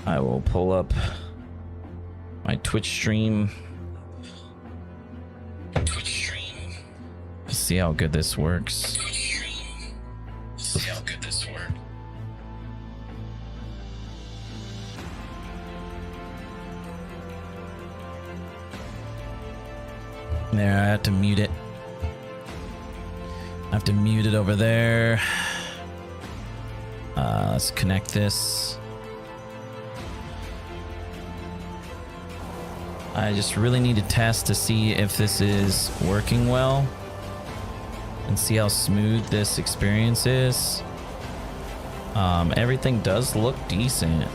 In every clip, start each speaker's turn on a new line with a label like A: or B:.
A: I will pull up my Twitch stream. See how good this works. There, I have to mute it. I have to mute it over there. Let's connect this. I just really need to test to see if this is working well and see how smooth this experience is. Everything does look decent.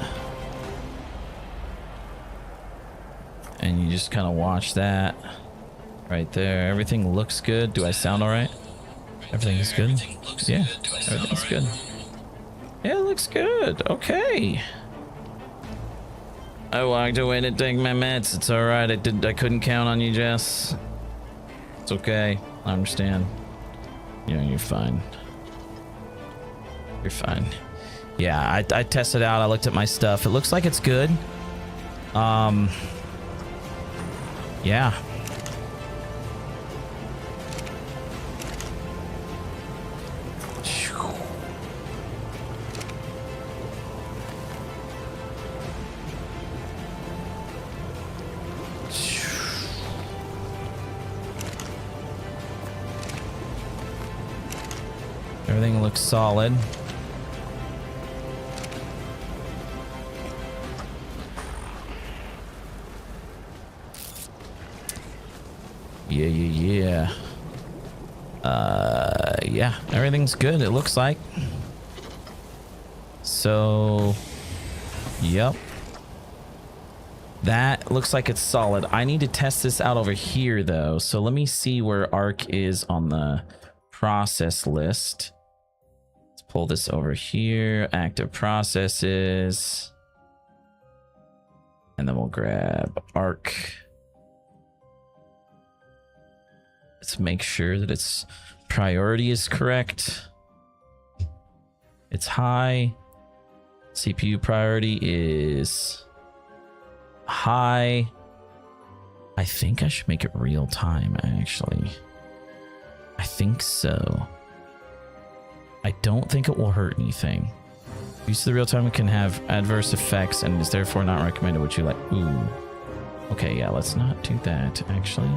A: And you just kind of watch that right there. Everything looks good. Do I sound all right? Everything is good? Yeah, everything's good. Yeah, it looks good. Okay. I walked away to take my meds. It's all right. I couldn't count on you, Jess. It's okay. I understand. You know, you're fine. You're fine. Yeah, I tested out. I looked at my stuff. It looks like it's good. Yeah. Everything looks solid. Yeah. Yeah, everything's good, it looks like. So, yep. That looks like it's solid. I need to test this out over here though. So let me see where ARC is on the process list. Let's pull this over here, active processes. And then we'll grab ARC. Let's make sure that its priority is correct. It's high. CPU priority is high. I think I should make it real time, actually. I think so. I don't think it will hurt anything. Use of the real time can have adverse effects and is therefore not recommended. Would you like? Ooh. Okay, yeah, let's not do that, actually.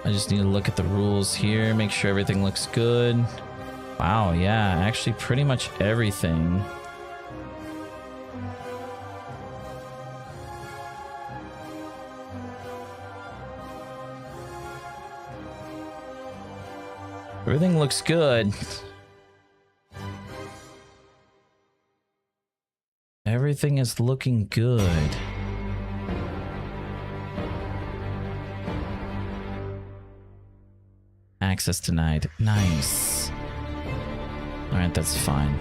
A: I just need to look at the rules here, make sure everything looks good. Wow, yeah, actually pretty much everything. Everything looks good. Everything is looking good. Access denied. Nice. Alright, that's fine.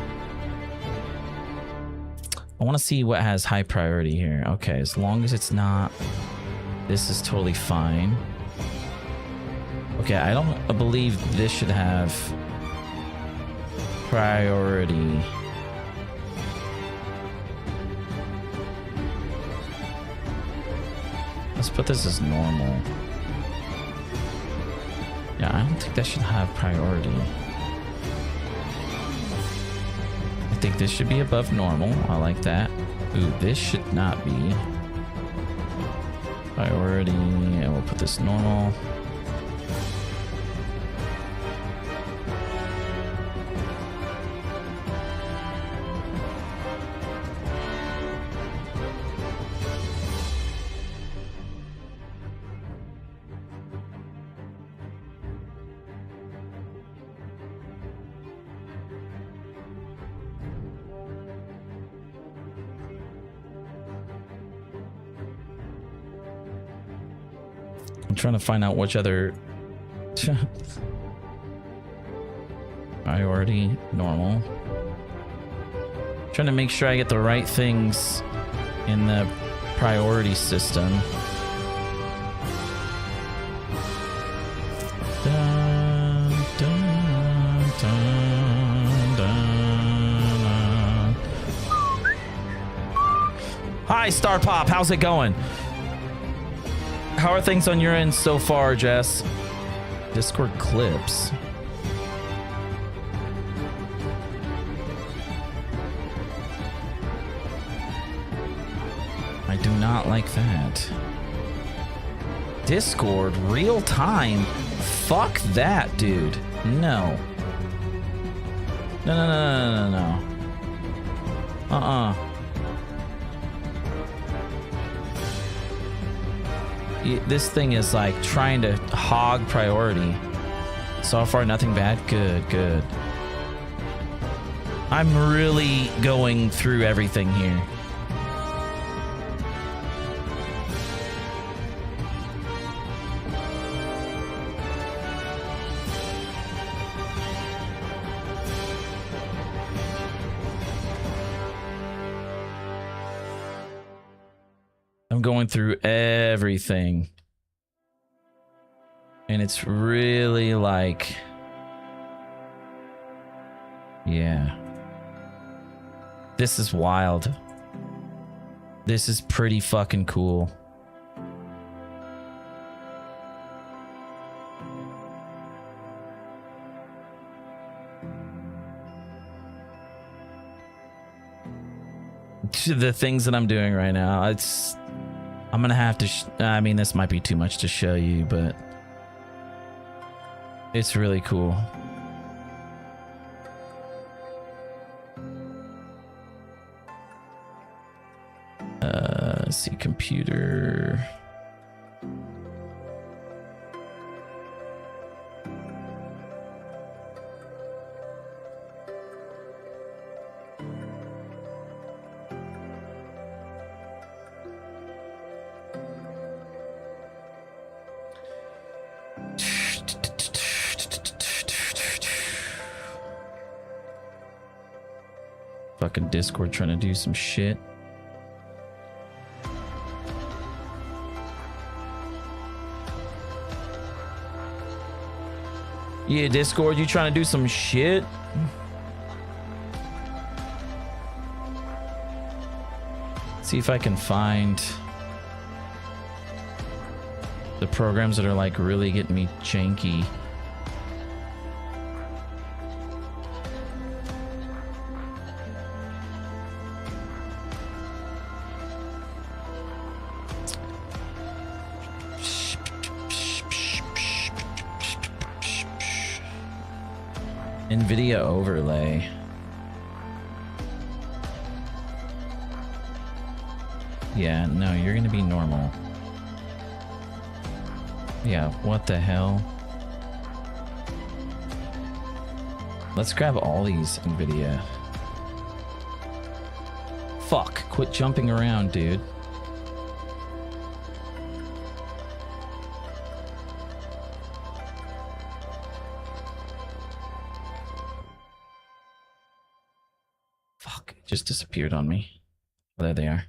A: I want to see what has high priority here. Okay, as long as it's not... This is totally fine. Okay, I don't believe this should have priority. Let's put this as normal. Yeah, I don't think that should have priority. I think this should be above normal. I like that. Ooh, this should not be. Priority, and we'll put this normal. I'm trying to find out which other priority, normal. Trying to make sure I get the right things in the priority system. Dun, dun, dun, dun, dun. Hi, Star Pop. How's it going? How are things on your end so far, Jess? Discord clips. I do not like that. Discord, real time? Fuck that, dude. No. No, no, no, no, no, no. Uh-uh. This thing is like trying to hog priority. So far, nothing bad. Good, good. I'm really going through everything here. I'm going through everything. And it's really like, yeah. This is wild. This is pretty fucking cool. The things that I'm doing right now, I'm gonna have to I mean, this might be too much to show you, but it's really cool. Let's see, computer. Fucking Discord trying to do some shit. Yeah, Discord, you trying to do some shit? See if I can find the programs that are like really getting me janky. NVIDIA overlay. Yeah, no, you're gonna be normal. Yeah, what the hell? Let's grab all these NVIDIA. Fuck, quit jumping around, dude. Just disappeared on me. There they are.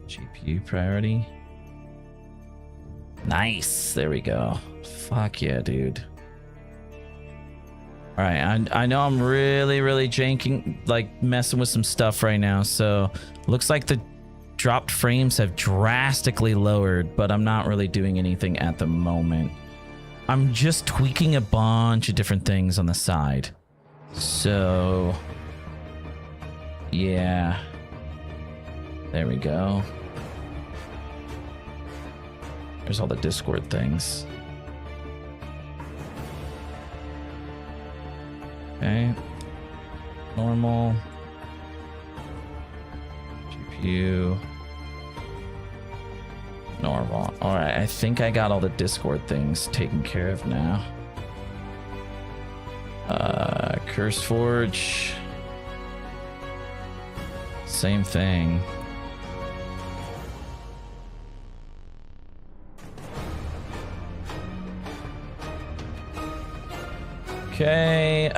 A: GPU priority. Nice. There we go. Fuck yeah, dude. All right, I know I'm really janking, like messing with some stuff right now. So looks like the dropped frames have drastically lowered, but I'm not really doing anything at the moment. I'm just tweaking a bunch of different things on the side. So yeah, there we go. There's all the Discord things. Okay, normal, GPU, Normal. Alright, I think I got all the Discord things taken care of now. Curse Forge. Same thing. Okay,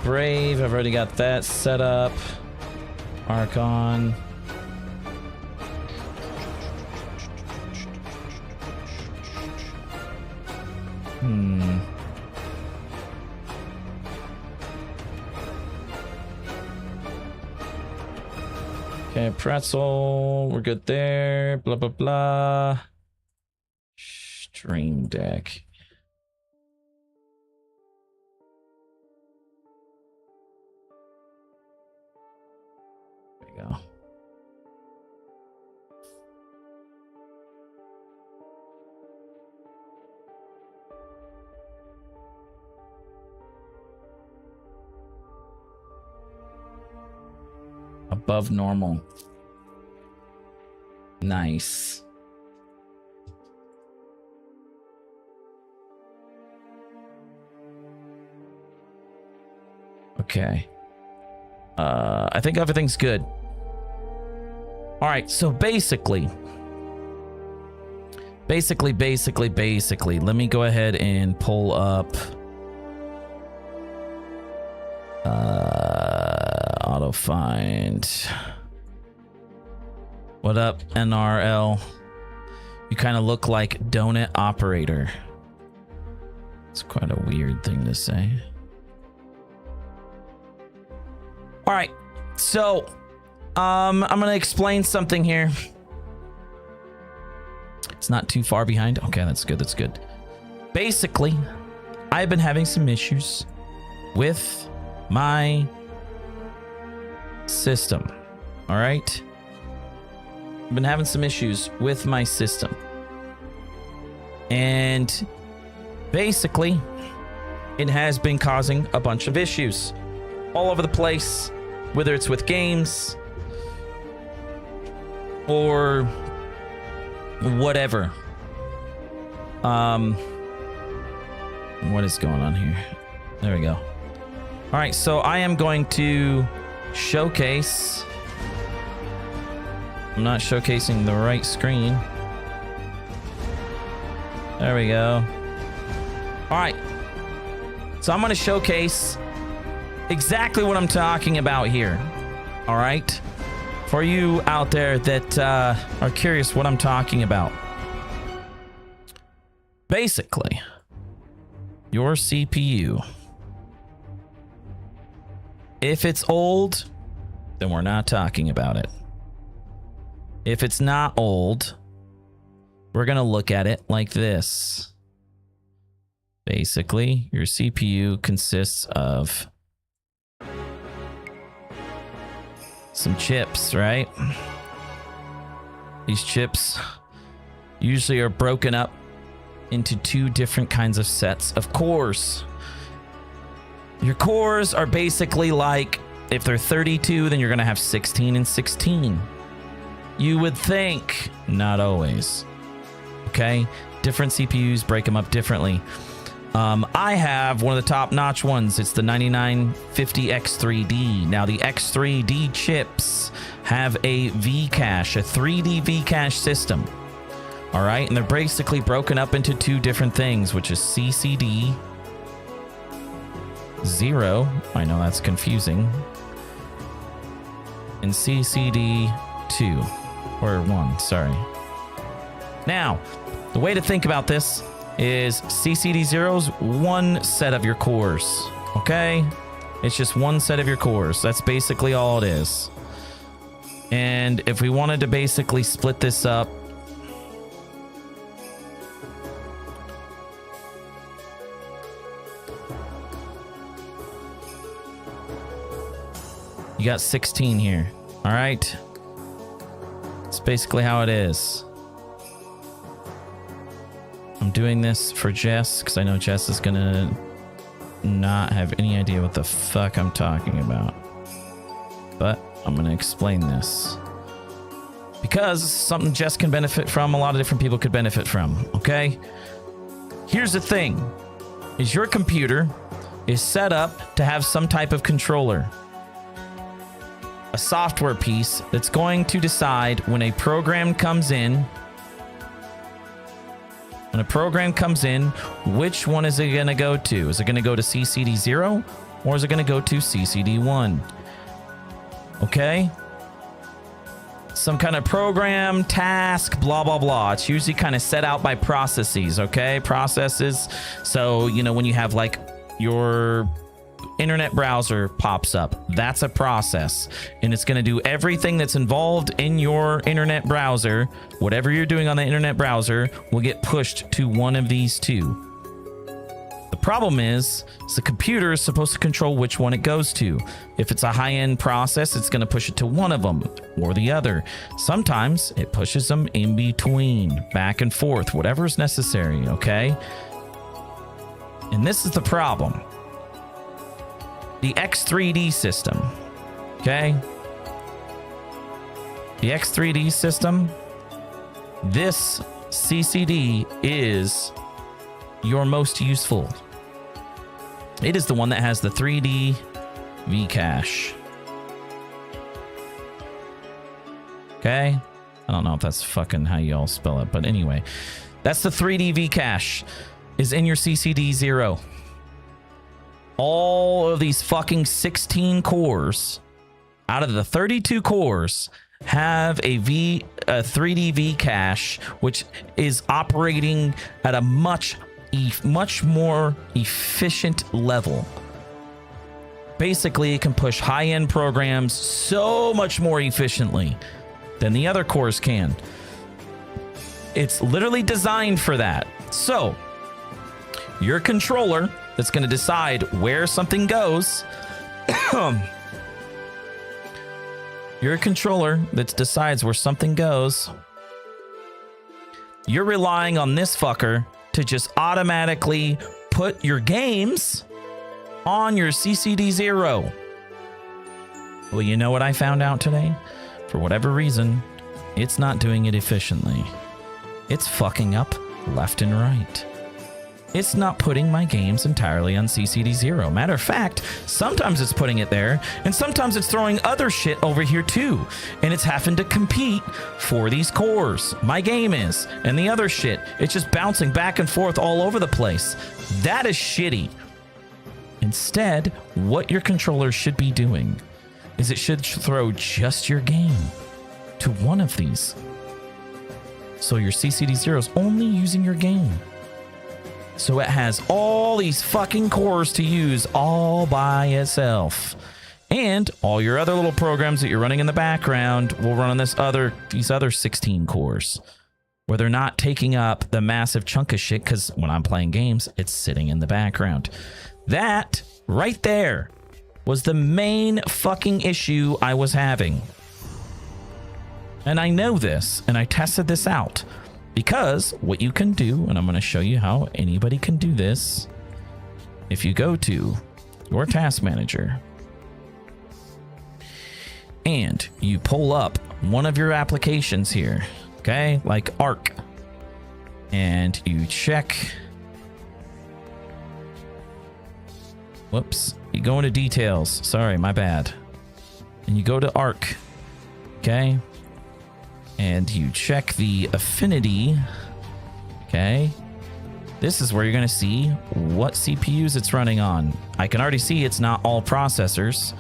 A: Brave, I've already got that set up. Archon. Okay, Pretzel, we're good there. Blah, blah, blah. Stream Deck. There you go. Above normal. Nice. Okay. I think everything's good. All right, so basically, let me go ahead and pull up auto find. What up, NRL? You kind of look like Donut Operator. It's quite a weird thing to say. All right, so I'm gonna explain something here. It's not too far behind. Okay, that's good. That's good. Basically, I've been having some issues with my system. All right. I've been having some issues with my system. And basically, it has been causing a bunch of issues all over the place, whether it's with games or whatever. What is going on here? There we go. All right, so I am going to showcase. I'm not showcasing the right screen. There we go. All right. So I'm going to showcase exactly what I'm talking about here. All right. For you out there that are curious what I'm talking about. Basically, your CPU. If it's old, then we're not talking about it. If it's not old, we're going to look at it like this. Basically, your CPU consists of some chips, right? These chips usually are broken up into two different kinds of sets of cores. Your cores are basically like, if they're 32, then you're going to have 16 and 16. You would think, not always. Okay? Different CPUs break them up differently. I have one of the top-notch ones. It's the 9950X3D. Now, the X3D chips have a V-cache, a 3D V-cache system. All right? And they're basically broken up into two different things, which is CCD 0. I know that's confusing. And CCD 2. Or 1, sorry. Now, the way to think about this is CCD 0's one set of your cores, okay? It's just one set of your cores. That's basically all it is. And if we wanted to basically split this up, you got 16 here, all right? It's basically how it is. I'm doing this for Jess because I know Jess is gonna not have any idea what the fuck I'm talking about. But I'm gonna explain this because something Jess can benefit from, a lot of different people could benefit from, okay? Here's the thing, is your computer is set up to have some type of controller. A software piece that's going to decide when a program comes in, which one is it going to go to? Is it going to go to CCD0 or is it going to go to CCD1? Okay? Some kind of program, task, blah, blah, blah. It's usually kind of set out by processes, okay? Processes. So, you know, when you have like your internet browser pops up, that's a process, and it's going to do everything that's involved in your internet browser. Whatever you're doing on the internet browser will get pushed to one of these two. The problem is the computer is supposed to control which one it goes to. If it's a high-end process, it's going to push it to one of them or the other. Sometimes it pushes them in between, back and forth, whatever is necessary, okay? And this is the problem. The X3D system, okay? The X3D system, this CCD is your most useful. It is the one that has the 3D V-cache. Okay? I don't know if that's fucking how you all spell it, but anyway. That's the 3D V-cache is in your CCD0. All of these fucking 16 cores out of the 32 cores have a 3D V cache, which is operating at a much more efficient level. Basically, it can push high-end programs so much more efficiently than the other cores can. It's literally designed for that. So, your controller that's going to decide where something goes. Your controller that decides where something goes. You're relying on this fucker to just automatically put your games on your CCD0. Well, you know what I found out today? For whatever reason, it's not doing it efficiently. It's fucking up left and right. It's not putting my games entirely on CCD0. Matter of fact, sometimes it's putting it there, and sometimes it's throwing other shit over here too. And it's having to compete for these cores. My game is, and the other shit. It's just bouncing back and forth all over the place. That is shitty. Instead, what your controller should be doing is it should throw just your game to one of these. So your CCD0 is only using your game. So it has all these fucking cores to use all by itself. And all your other little programs that you're running in the background will run on these other 16 cores, where they're not taking up the massive chunk of shit, because when I'm playing games, it's sitting in the background. That right there was the main fucking issue I was having. And I know this, and I tested this out. Because what you can do, and I'm going to show you how anybody can do this. If you go to your task manager and you pull up one of your applications here, okay, like Arc, and you check, whoops, you go into details, sorry, my bad, and you go to Arc, okay, and you check the affinity, okay, this is where you're going to see what CPUs it's running on. I can already see it's not all processors.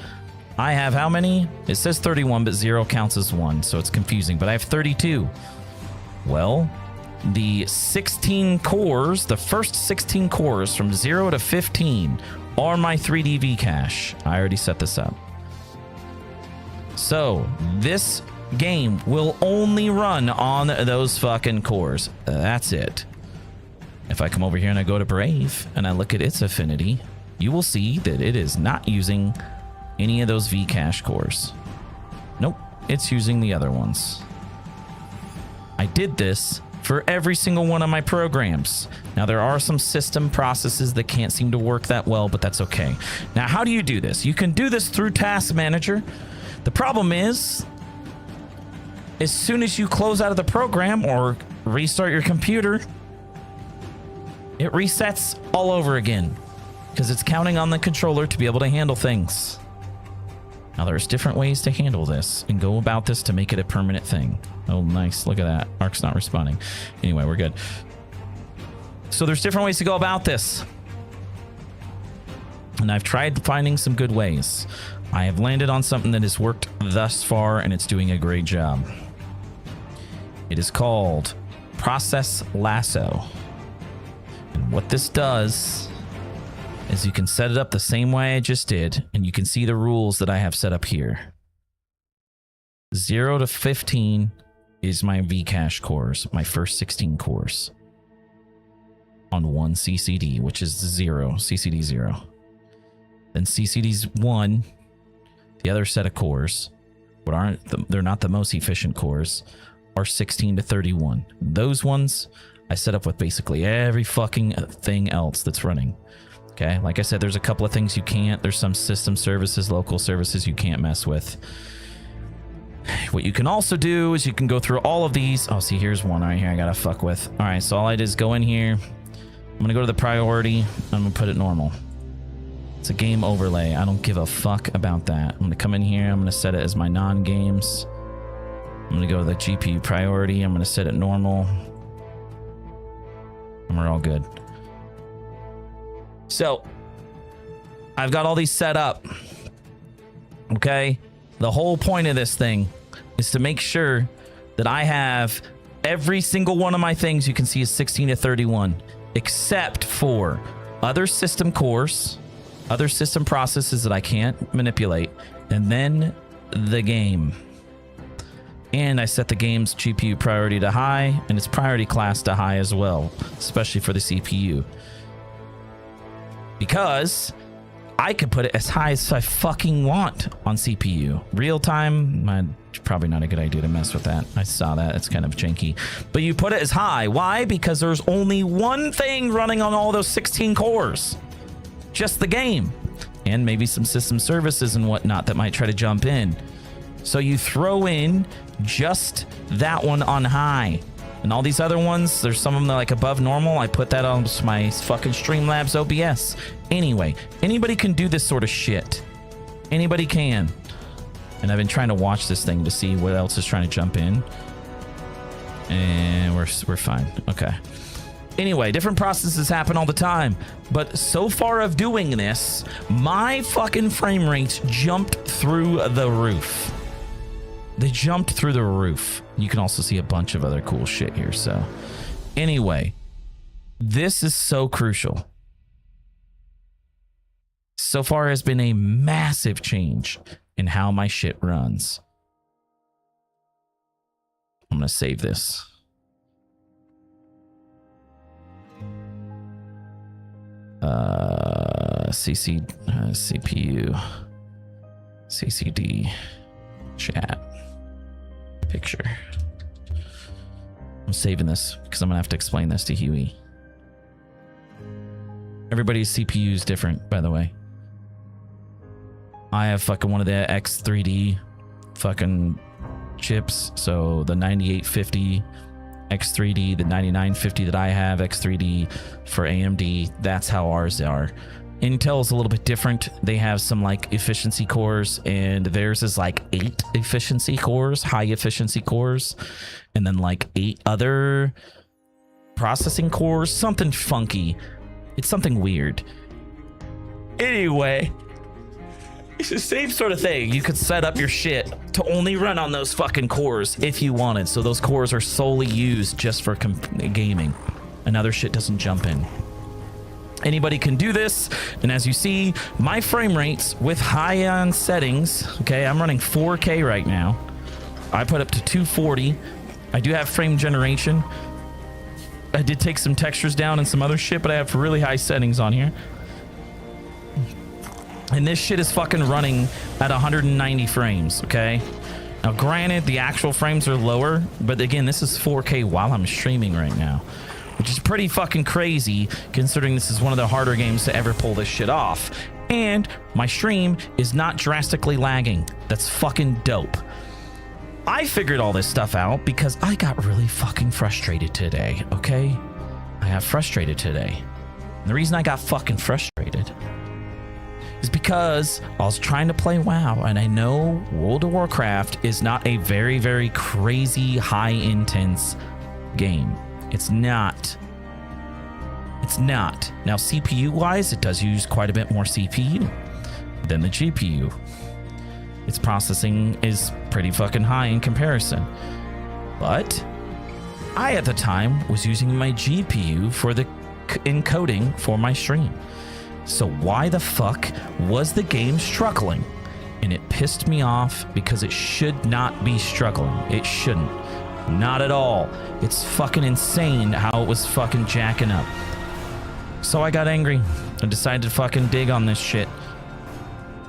A: I have how many? It says 31, but 0 counts as 1, so it's confusing, but I have 32. Well, the 16 cores, the first 16 cores from 0 to 15 are my 3D V cache. I already set this up. So, this game will only run on those fucking cores. That's it. If I come over here and I go to Brave and I look at its affinity, you will see that it is not using any of those V-cache cores. Nope, it's using the other ones. I did this for every single one of my programs. Now, there are some system processes that can't seem to work that well, but that's okay. Now, how do you do this? You can do this through Task Manager. The problem is as soon as you close out of the program or restart your computer, it resets all over again because it's counting on the controller to be able to handle things. Now, there's different ways to handle this and go about this to make it a permanent thing. Oh, nice. Look at that. Ark's not responding. Anyway, we're good. So there's different ways to go about this. And I've tried finding some good ways. I have landed on something that has worked thus far, and it's doing a great job. It is called Process Lasso. And what this does is you can set it up the same way I just did, and you can see the rules that I have set up here. 0 to 15 is my Vcache cores, my first 16 cores on one CCD, which is 0, CCD 0. Then CCD's 1, the other set of cores, but they're not the most efficient cores, are 16 to 31. Those ones I set up with basically every fucking thing else that's running. Okay, like I said, there's a couple of things you can't. There's some system services, local services you can't mess with. What you can also do is you can go through all of these. Oh, see, here's one right here I gotta fuck with. All right, so all I did is go in here. I'm gonna go to the priority. I'm gonna put it normal. It's a game overlay. I don't give a fuck about that. I'm gonna come in here. I'm gonna set it as my non-games. I'm gonna go to the GPU priority. I'm gonna set it normal. And we're all good. So I've got all these set up. Okay. The whole point of this thing is to make sure that I have every single one of my things you can see is 16 to 31, except for other system cores, other system processes that I can't manipulate, and then the game. And I set the game's GPU priority to high and its priority class to high as well, especially for the CPU. Because I could put it as high as I fucking want on CPU. Real time, probably not a good idea to mess with that. I saw that. It's kind of janky. But you put it as high. Why? Because there's only one thing running on all those 16 cores. Just the game. And maybe some system services and whatnot that might try to jump in. So you throw in just that one on high. And all these other ones, there's some of them that are like above normal. I put that on my fucking Streamlabs OBS. Anyway, anybody can do this sort of shit. Anybody can. And I've been trying to watch this thing to see what else is trying to jump in. And we're fine. Okay. Anyway, different processes happen all the time. But so far of doing this, my fucking frame rates jumped through the roof. They jumped through the roof. You can also see a bunch of other cool shit here. So anyway, this is so crucial. So far has been a massive change in how my shit runs. I'm going to save this. CPU, CCD, chat. Picture. I'm saving this because I'm gonna have to explain this to Huey. Everybody's CPU is different, by the way. I have fucking one of the X3D fucking chips, so the 9850 X3D, the 9950 that I have, X3D for AMD, that's how ours are. Intel is a little bit different. They have some like efficiency cores, and theirs is like 8 efficiency cores, high efficiency cores, and then like 8 other processing cores, something funky. It's something weird. Anyway, it's the same sort of thing. You could set up your shit to only run on those fucking cores if you wanted. So those cores are solely used just for gaming, and other shit doesn't jump in. Anybody can do this, and as you see, my frame rates with high-end settings, okay, I'm running 4K right now. I put up to 240. I do have frame generation. I did take some textures down and some other shit, but I have really high settings on here. And this shit is fucking running at 190 frames, okay? Now, granted, the actual frames are lower, but again, this is 4K while I'm streaming right now, which is pretty fucking crazy considering this is one of the harder games to ever pull this shit off. And my stream is not drastically lagging. That's fucking dope. I figured all this stuff out because I got really fucking frustrated today, okay? I got frustrated today. And the reason I got fucking frustrated is because I was trying to play WoW, and I know World of Warcraft is not a very, very crazy, high-intense game. It's not. It's not. Now, CPU-wise, it does use quite a bit more CPU than the GPU. Its processing is pretty fucking high in comparison. But I, at the time, was using my GPU for the encoding for my stream. So why the fuck was the game struggling? And it pissed me off because it should not be struggling. It shouldn't. Not at all. It's fucking insane how it was fucking jacking up. So I got angry and decided to fucking dig on this shit.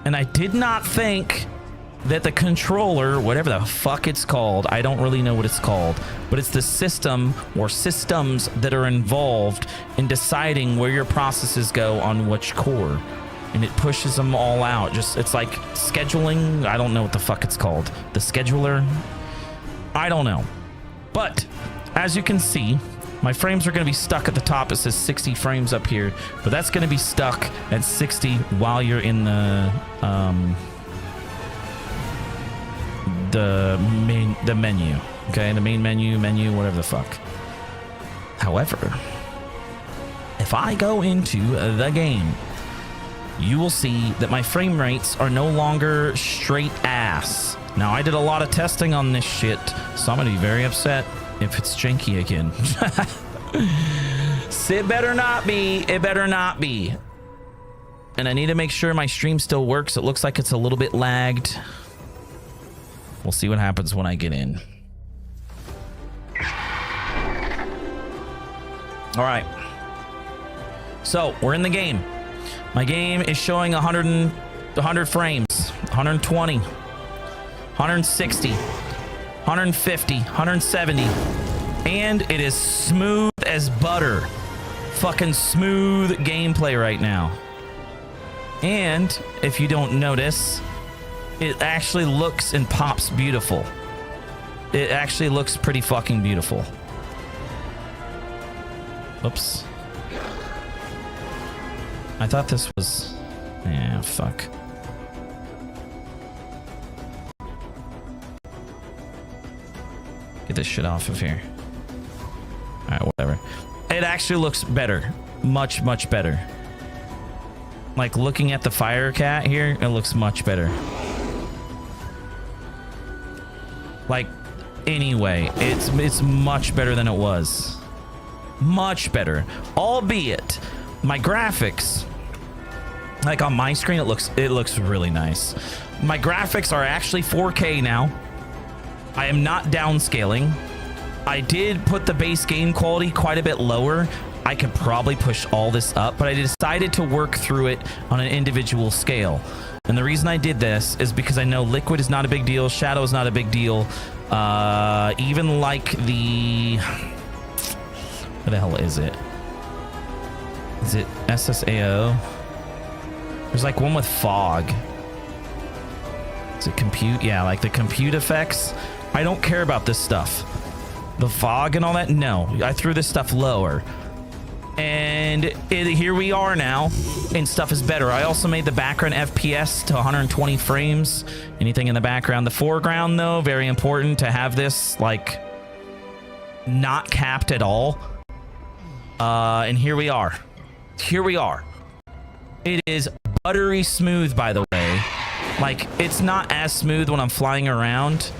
A: And I did not think that the controller, whatever the fuck it's called, I don't really know what it's called, but it's the system or systems that are involved in deciding where your processes go on which core. And it pushes them all out. Just, it's like scheduling. I don't know what the fuck it's called. The scheduler? I don't know. But as you can see, my frames are going to be stuck at the top. It says 60 frames up here, but that's going to be stuck at 60 while you're in the menu. Okay, the main menu, whatever the fuck. However, if I go into the game, you will see that my frame rates are no longer straight ass. Now, I did a lot of testing on this shit, so I'm going to be very upset if it's janky again. It better not be. It better not be. And I need to make sure my stream still works. It looks like it's a little bit lagged. We'll see what happens when I get in. All right. So, we're in the game. My game is showing 100 frames, 120, 160, 150, 170, and it is smooth as butter. Fucking smooth gameplay right now. And if you don't notice, it actually looks and pops beautiful. It actually looks pretty fucking beautiful. Oops. I thought this was... Yeah, fuck. Get this shit off of here. Alright, whatever. It actually looks better. Much, much better. Like, looking at the fire cat here, it looks much better. Like, anyway, it's much better than it was. Much better. Albeit, my graphics... Like on my screen, it looks really nice. My graphics are actually 4K now. I am not downscaling. I did put the base game quality quite a bit lower. I could probably push all this up, but I decided to work through it on an individual scale. And the reason I did this is because I know liquid is not a big deal. Shadow is not a big deal. Even like the... What the hell is it? Is it SSAO? There's like one with fog. Is it compute? Yeah, like the compute effects. I don't care about this stuff. The fog and all that, no. I threw this stuff lower. And here we are now, and stuff is better. I also made the background FPS to 120 frames. Anything in the background. The foreground, though, very important to have this, like, not capped at all. And here we are. Here we are. It is buttery smooth, by the way. Like, it's not as smooth when I'm flying around,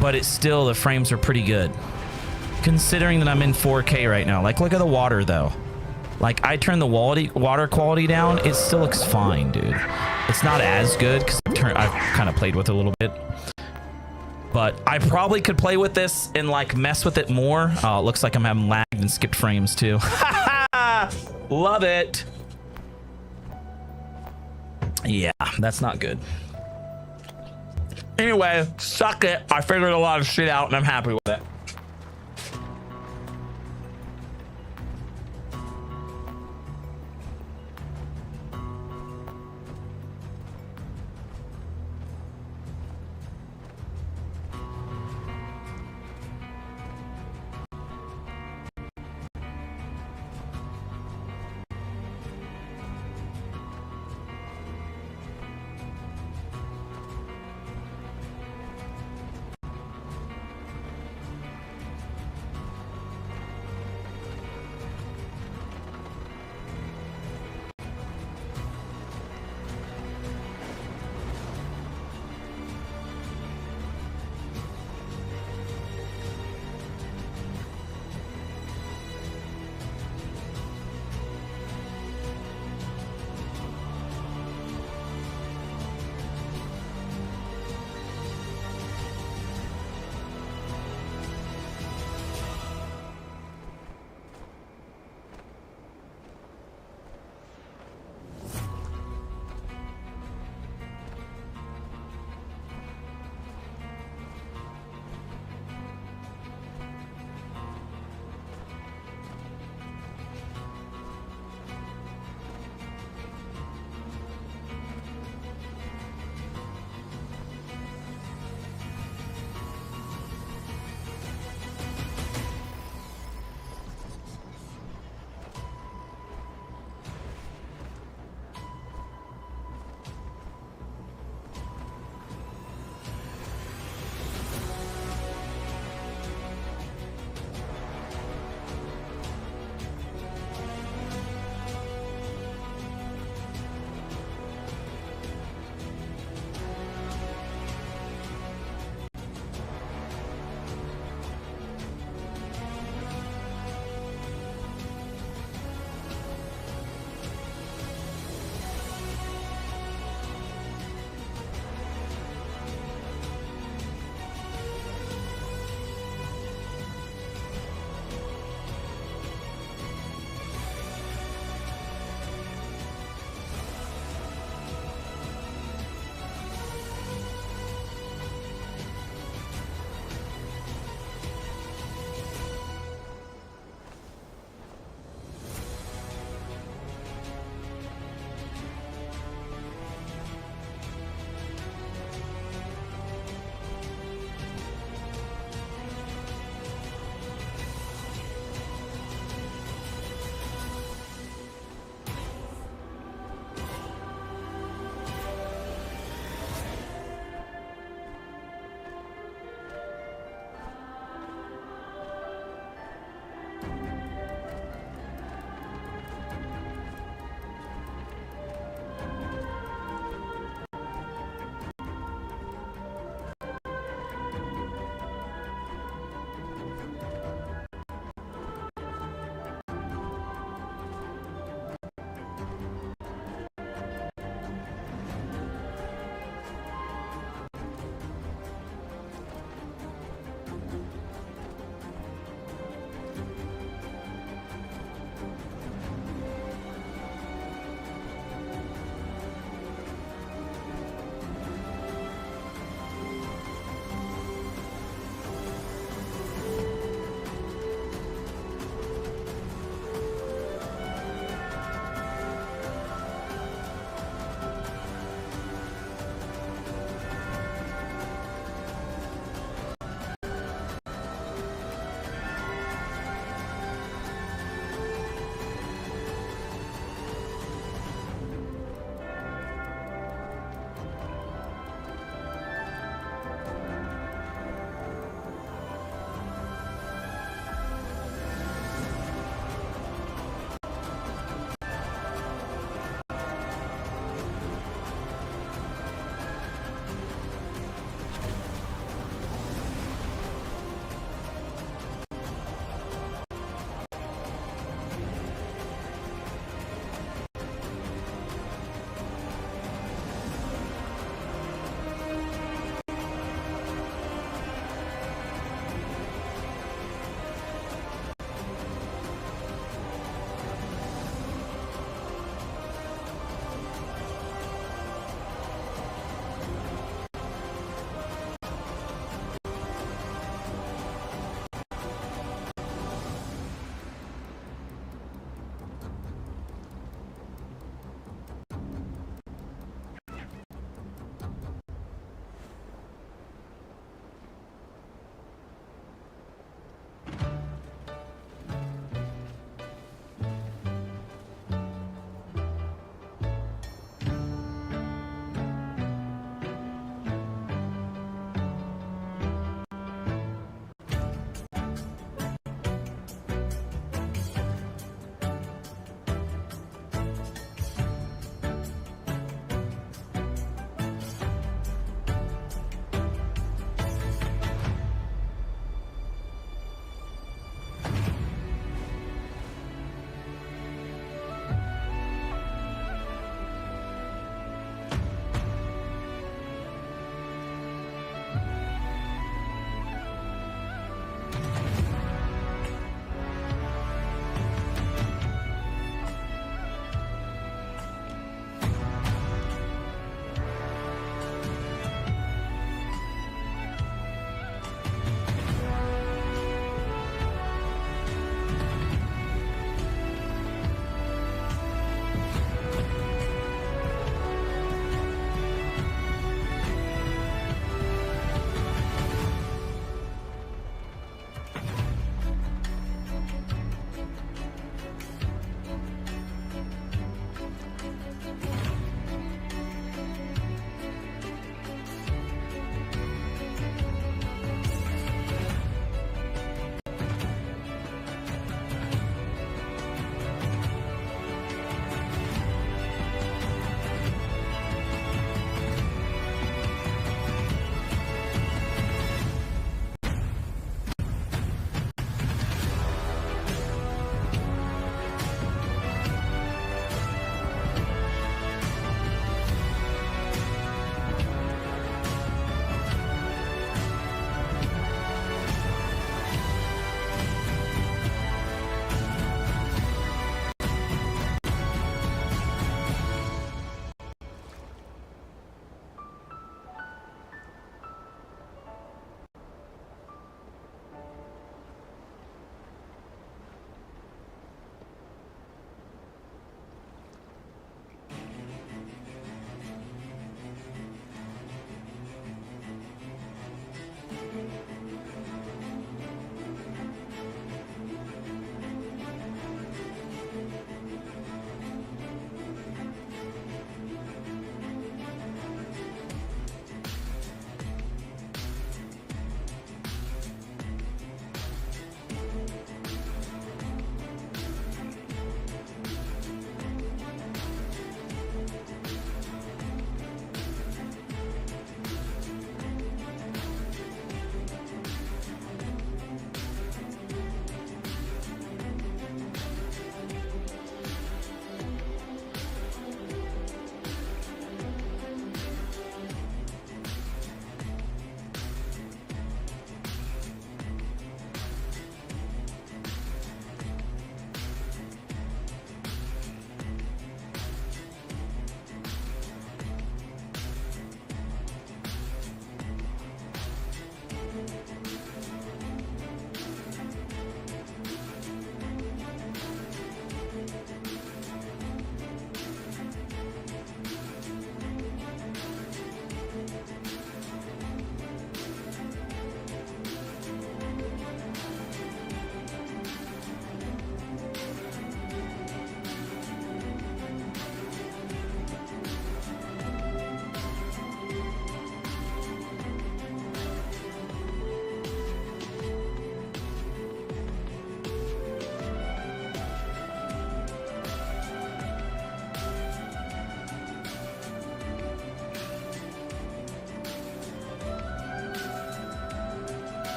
A: but it's still, the frames are pretty good. Considering that I'm in 4K right now. Like, look at the water, though. Like, I turned the water quality down. It still looks fine, dude. It's not as good, because I've kind of played with it a little bit. But I probably could play with this and, like, mess with it more. Oh, it looks like I'm having lagged and skipped frames, too. Love it. Yeah, that's not good. Anyway, suck it. I figured a lot of shit out, and I'm happy with it.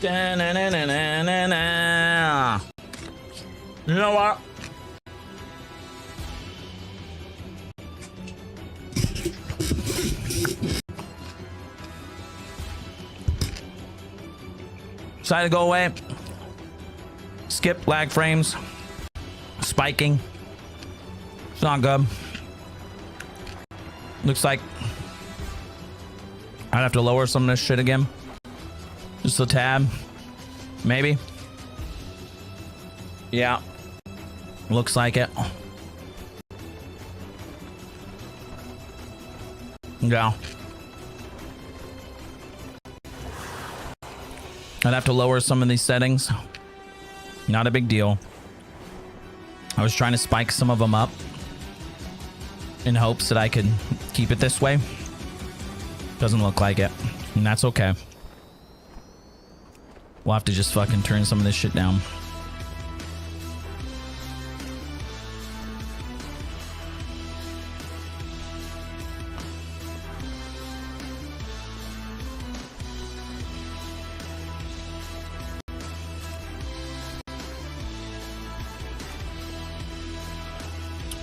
A: Da-na-na-na-na-na. You know what? Decided to go away. Skip lag frames. Spiking. It's not good. Looks like I'd have to lower some of this shit again. Just a tab. Maybe. Yeah. Looks like it. Yeah. I'd have to lower some of these settings. Not a big deal. I was trying to spike some of them up in hopes that I could keep it this way. Doesn't look like it, and that's okay. We'll have to just fucking turn some of this shit down.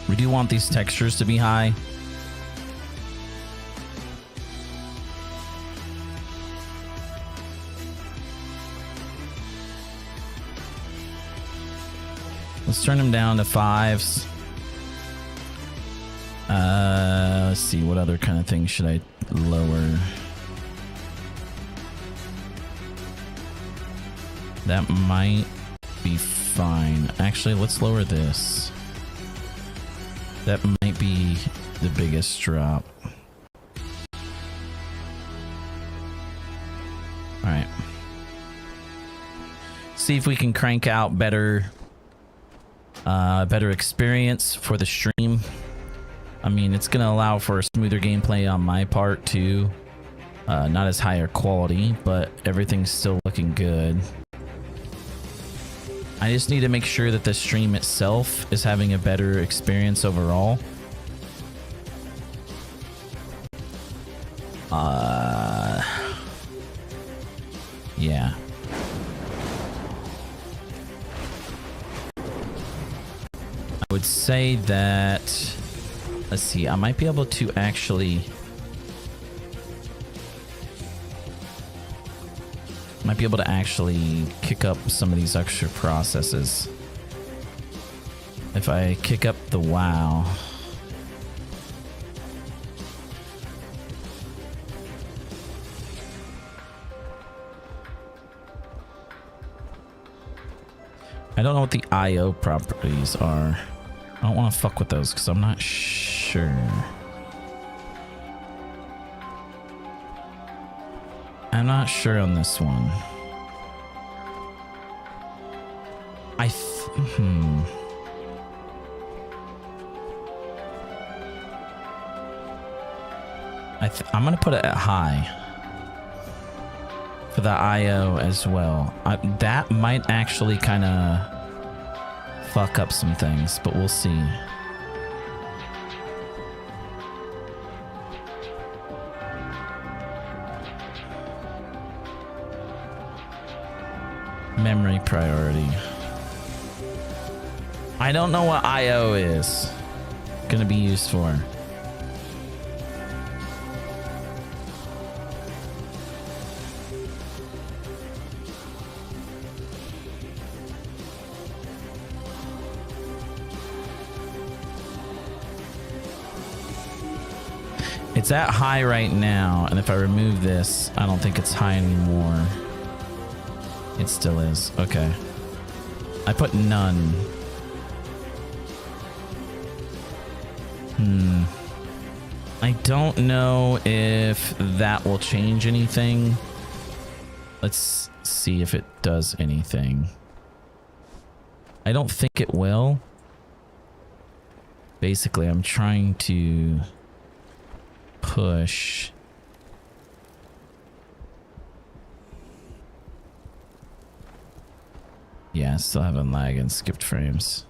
A: We do want these textures to be high. Let's turn them down to 5s. Let's see, what other kind of things should I lower? That might be fine. Actually, let's lower this. That might be the biggest drop. All right. See if we can crank out better experience for the stream. I mean, it's gonna allow for a smoother gameplay on my part too. Not as higher quality, but everything's still looking good. I just need to make sure that the stream itself is having a better experience overall. Yeah. I would say that, let's see, I might be able to actually kick up some of these extra processes if I kick up the WoW. I don't know what the IO properties are. I don't want to fuck with those because I'm not sure. I'm not sure on this one. I'm gonna put it at high for the IO as well. That might actually kind of fuck up some things, but we'll see. Memory priority. I don't know what IO is gonna be used for. It's at high right now, and if I remove this, I don't think it's high anymore. It still is. Okay. I put none. I don't know if that will change anything. Let's see if it does anything. I don't think it will. Basically, I'm trying to push. Yeah, still having lag and skipped frames.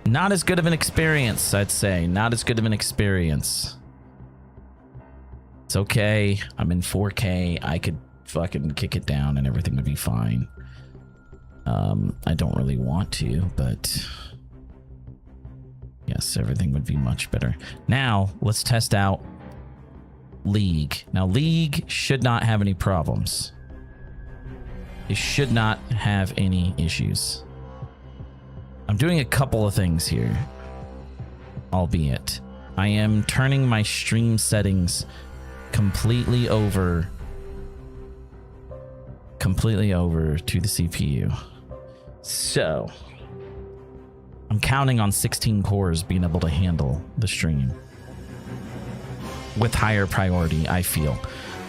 A: Not as good of an experience, I'd say. Not as good of an experience. It's okay. I'm in 4K. I could fucking kick it down and everything would be fine. I don't really want to, but yes, everything would be much better. Now, let's test out League. Now, League should not have any problems. It should not have any issues. I'm doing a couple of things here, albeit I am turning my stream settings completely over to the CPU. So I'm counting on 16 cores being able to handle the stream with higher priority, I feel.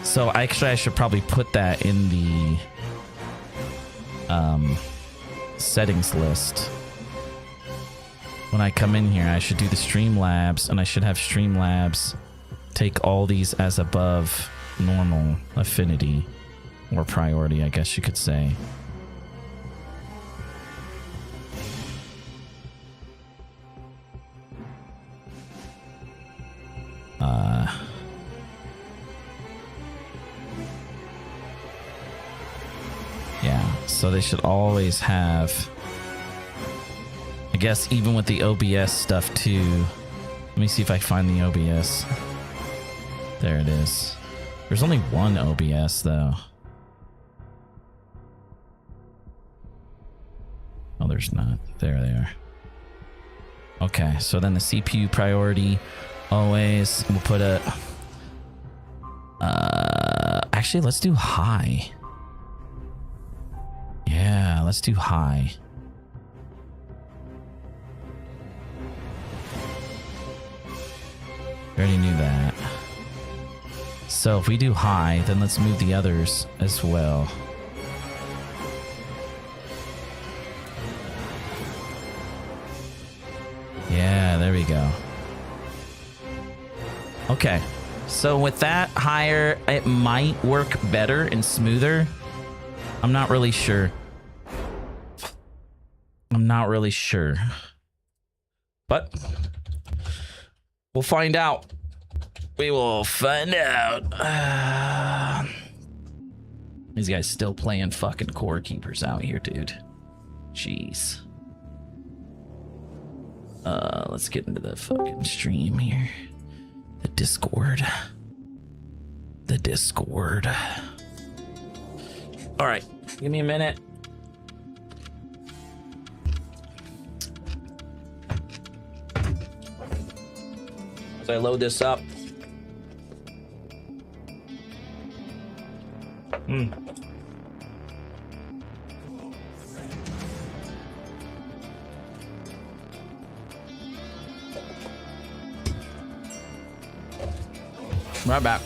A: So actually I should probably put that in the settings list. When I come in here, I should do the Streamlabs, and I should have Streamlabs take all these as above normal affinity or priority, I guess you could say. Yeah, so they should always have, I guess, even with the OBS stuff too. Let me see if I find the OBS. There it is. There's only one OBS though. Oh, there's not. There they are. Okay, so then the CPU priority always, we'll put a actually, let's do high. Yeah, let's do high. Already knew that. So if we do high, then let's move the others as well. Yeah, there we go. Okay, so with that higher, it might work better and smoother. I'm not really sure. But we'll find out. We will find out. These guys still playing fucking Core Keepers out here, dude. Jeez. Let's get into the fucking stream here. The Discord. All right, give me a minute. As I load this up. Right back.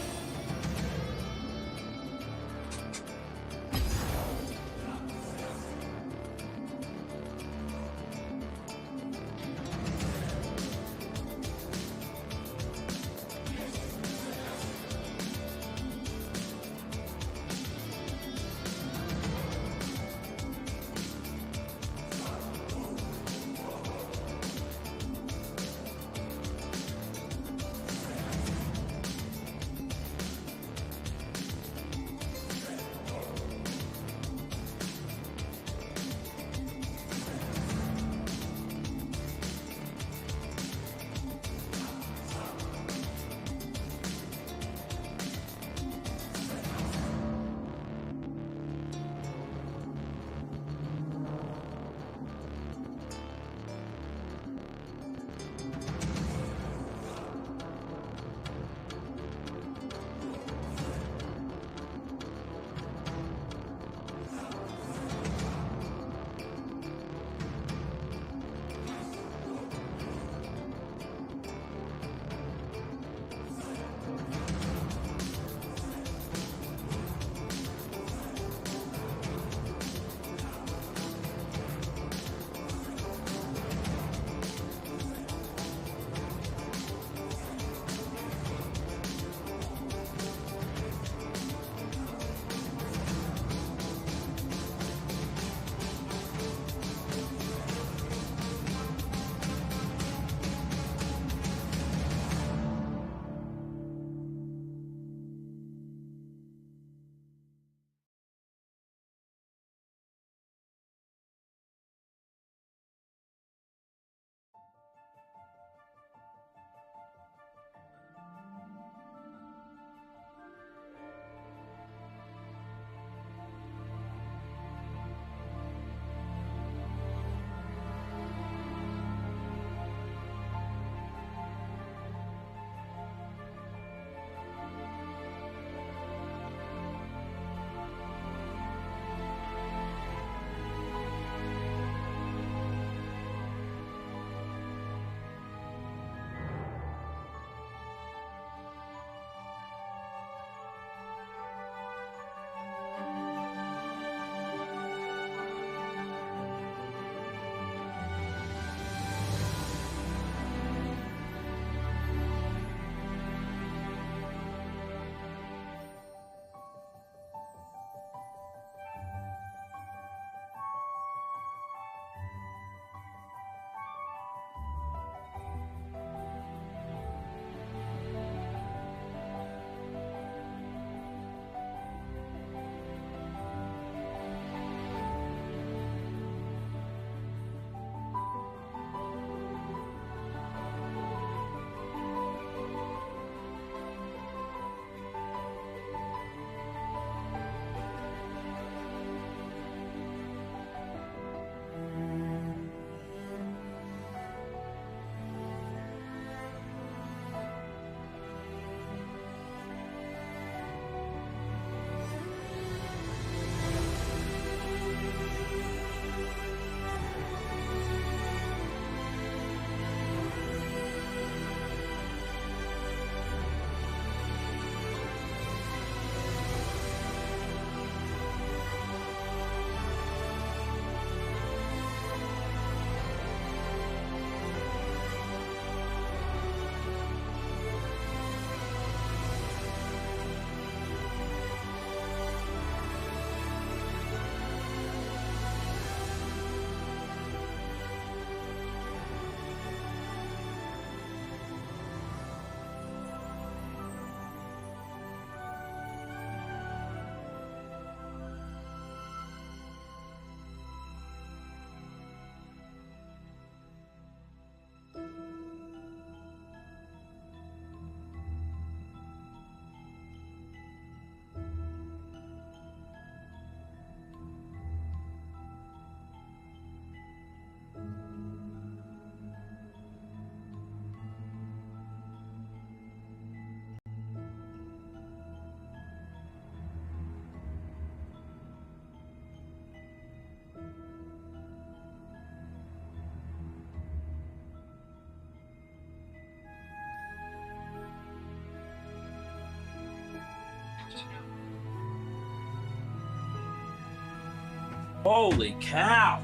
A: Holy cow.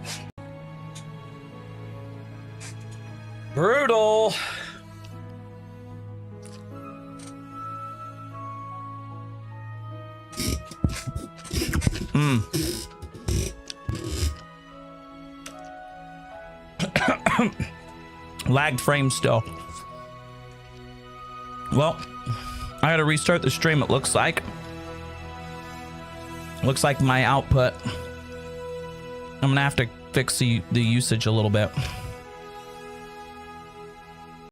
A: Brutal. Lagged frame still. Well, I gotta restart the stream, it looks like. Looks like my output. I'm gonna have to fix the usage a little bit.